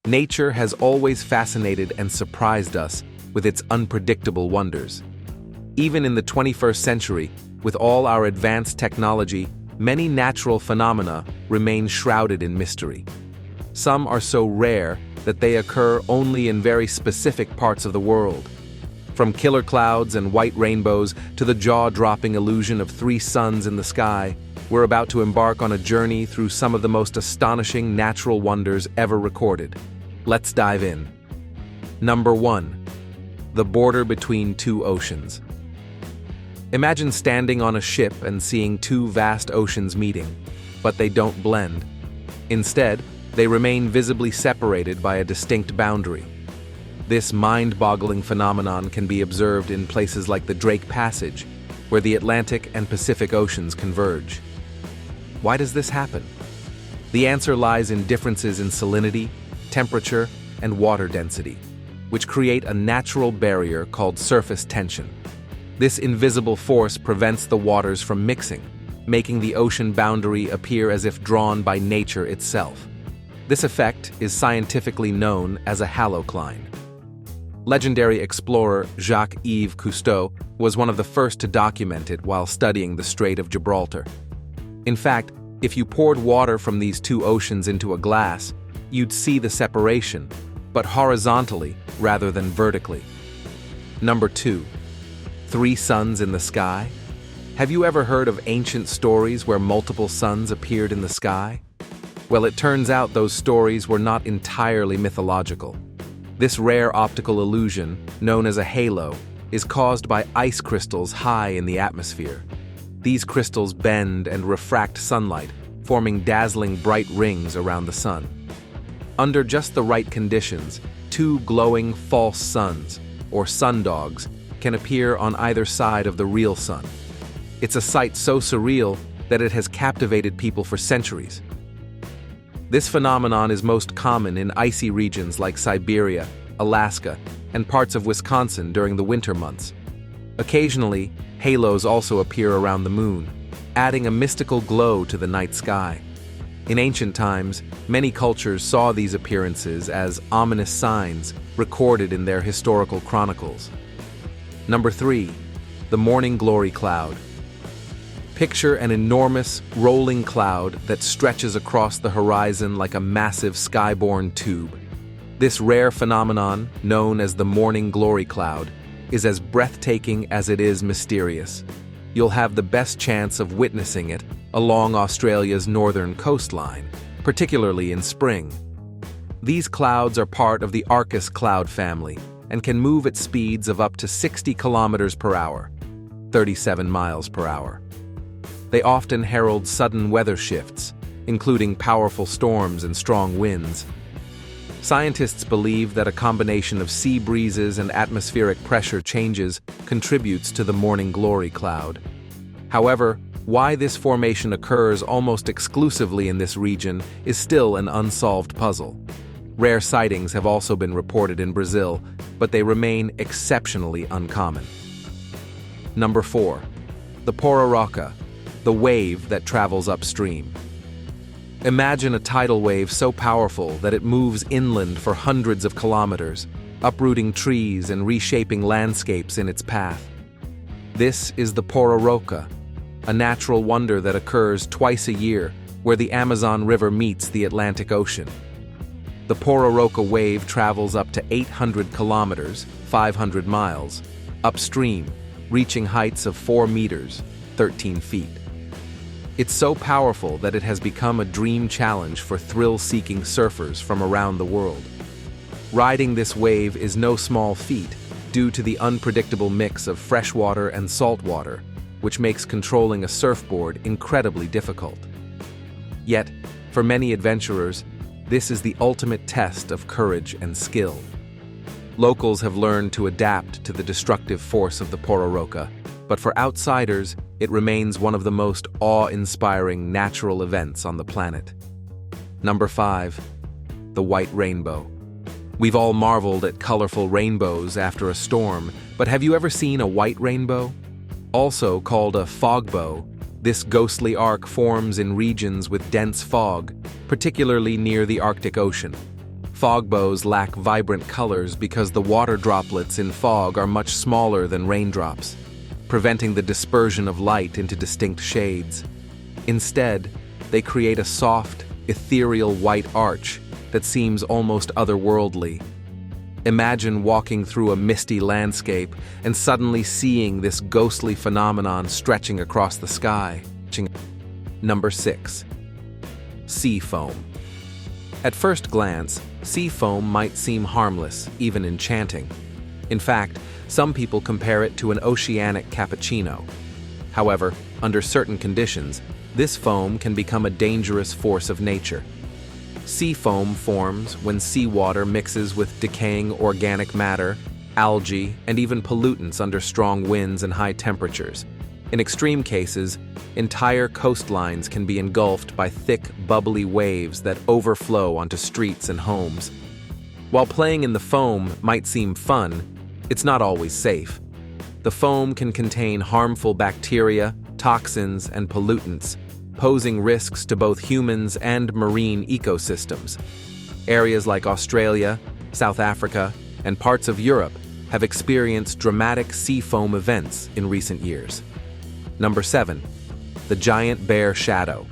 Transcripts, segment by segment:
Nature has always fascinated and surprised us with its unpredictable wonders. Even in the 21st century, with all our advanced technology, many natural phenomena remain shrouded in mystery. Some are so rare that they occur only in very specific parts of the world. From killer clouds and white rainbows to the jaw-dropping illusion of three suns in the sky, we're about to embark on a journey through some of the most astonishing natural wonders ever recorded. Let's dive in. Number 1. The border between two oceans. Imagine standing on a ship and seeing two vast oceans meeting, but they don't blend. Instead, they remain visibly separated by a distinct boundary. This mind-boggling phenomenon can be observed in places like the Drake Passage, where the Atlantic and Pacific Oceans converge. Why does this happen? The answer lies in differences in salinity, temperature, and water density, which create a natural barrier called surface tension. This invisible force prevents the waters from mixing, making the ocean boundary appear as if drawn by nature itself. This effect is scientifically known as a halocline. Legendary explorer Jacques-Yves Cousteau was one of the first to document it while studying the Strait of Gibraltar. In fact, if you poured water from these two oceans into a glass, you'd see the separation, but horizontally rather than vertically. Number 2. Three suns in the sky? Have you ever heard of ancient stories where multiple suns appeared in the sky? Well, it turns out those stories were not entirely mythological. This rare optical illusion, known as a halo, is caused by ice crystals high in the atmosphere. These crystals bend and refract sunlight, forming dazzling bright rings around the sun. Under just the right conditions, two glowing false suns, or sundogs, can appear on either side of the real sun. It's a sight so surreal that it has captivated people for centuries. This phenomenon is most common in icy regions like Siberia, Alaska, and parts of Wisconsin during the winter months. Occasionally, halos also appear around the moon, adding a mystical glow to the night sky. In ancient times, many cultures saw these appearances as ominous signs recorded in their historical chronicles. Number 3. The morning glory cloud. Picture an enormous, rolling cloud that stretches across the horizon like a massive skyborne tube. This rare phenomenon, known as the morning glory cloud, is as breathtaking as it is mysterious. You'll have the best chance of witnessing it along Australia's northern coastline, particularly in spring. These clouds are part of the Arcus cloud family and can move at speeds of up to 60 kilometers per hour, 37 miles per hour. They often herald sudden weather shifts, including powerful storms and strong winds. Scientists believe that a combination of sea breezes and atmospheric pressure changes contributes to the morning glory cloud. However, why this formation occurs almost exclusively in this region is still an unsolved puzzle. Rare sightings have also been reported in Brazil, but they remain exceptionally uncommon. Number 4. The pororoca, the wave that travels upstream. Imagine a tidal wave so powerful that it moves inland for hundreds of kilometers, uprooting trees and reshaping landscapes in its path. This is the pororoca, a natural wonder that occurs twice a year where the Amazon River meets the Atlantic Ocean. The pororoca wave travels up to 800 kilometers, 500 miles, upstream, reaching heights of 4 meters, 13 feet. It's so powerful that it has become a dream challenge for thrill-seeking surfers from around the world. Riding this wave is no small feat due to the unpredictable mix of freshwater and saltwater, which makes controlling a surfboard incredibly difficult. Yet, for many adventurers, this is the ultimate test of courage and skill. Locals have learned to adapt to the destructive force of the pororoca, but for outsiders, it remains one of the most awe-inspiring natural events on the planet. Number 5. The white rainbow. We've all marveled at colorful rainbows after a storm, but have you ever seen a white rainbow? Also called a fogbow, this ghostly arc forms in regions with dense fog, particularly near the Arctic Ocean. Fog bows lack vibrant colors because the water droplets in fog are much smaller than raindrops, preventing the dispersion of light into distinct shades. Instead, they create a soft, ethereal white arch that seems almost otherworldly. Imagine walking through a misty landscape and suddenly seeing this ghostly phenomenon stretching across the sky. Number 6. Sea foam. At first glance, sea foam might seem harmless, even enchanting. In fact, some people compare it to an oceanic cappuccino. However, under certain conditions, this foam can become a dangerous force of nature. Sea foam forms when seawater mixes with decaying organic matter, algae, and even pollutants under strong winds and high temperatures. In extreme cases, entire coastlines can be engulfed by thick, bubbly waves that overflow onto streets and homes. While playing in the foam might seem fun, it's not always safe. The foam can contain harmful bacteria, toxins, and pollutants, posing risks to both humans and marine ecosystems. Areas like Australia, South Africa, and parts of Europe have experienced dramatic sea foam events in recent years. Number 7. The giant bear shadow.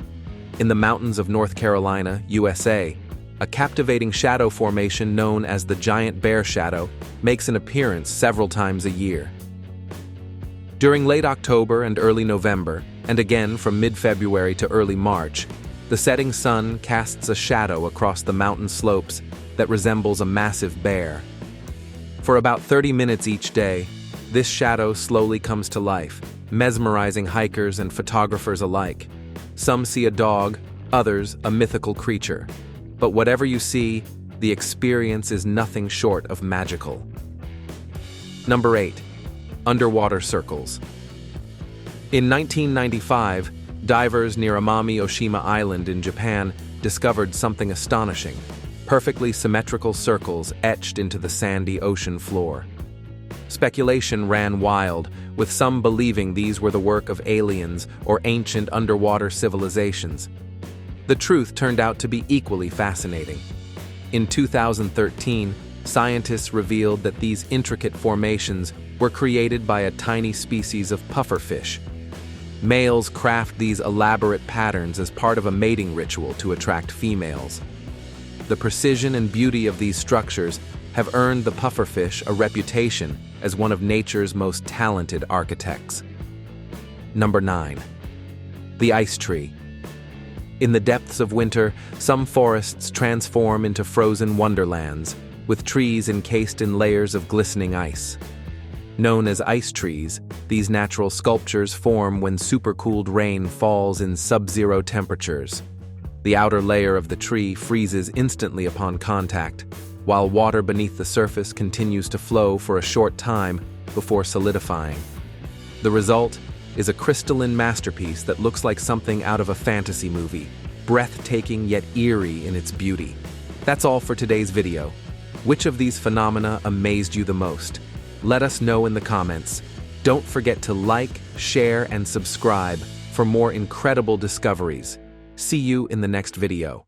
In the mountains of North Carolina, USA, a captivating shadow formation known as the giant bear shadow makes an appearance several times a year. During late October and early November, and again from mid-February to early March, the setting sun casts a shadow across the mountain slopes that resembles a massive bear. For about 30 minutes each day, this shadow slowly comes to life, mesmerizing hikers and photographers alike. Some see a dog, others a mythical creature. But whatever you see, the experience is nothing short of magical. Number 8. Underwater circles. In 1995, divers near Amami Oshima Island in Japan discovered something astonishing: perfectly symmetrical circles etched into the sandy ocean floor. Speculation ran wild, with some believing these were the work of aliens or ancient underwater civilizations. The truth turned out to be equally fascinating. In 2013, scientists revealed that these intricate formations were created by a tiny species of pufferfish. Males craft these elaborate patterns as part of a mating ritual to attract females. The precision and beauty of these structures have earned the pufferfish a reputation as one of nature's most talented architects. Number 9. The ice tree. In the depths of winter, some forests transform into frozen wonderlands, with trees encased in layers of glistening ice. Known as ice trees, these natural sculptures form when supercooled rain falls in sub-zero temperatures. The outer layer of the tree freezes instantly upon contact, while water beneath the surface continues to flow for a short time before solidifying. The result is a crystalline masterpiece that looks like something out of a fantasy movie, breathtaking yet eerie in its beauty. That's all for today's video. Which of these phenomena amazed you the most? Let us know in the comments. Don't forget to like, share, and subscribe for more incredible discoveries. See you in the next video.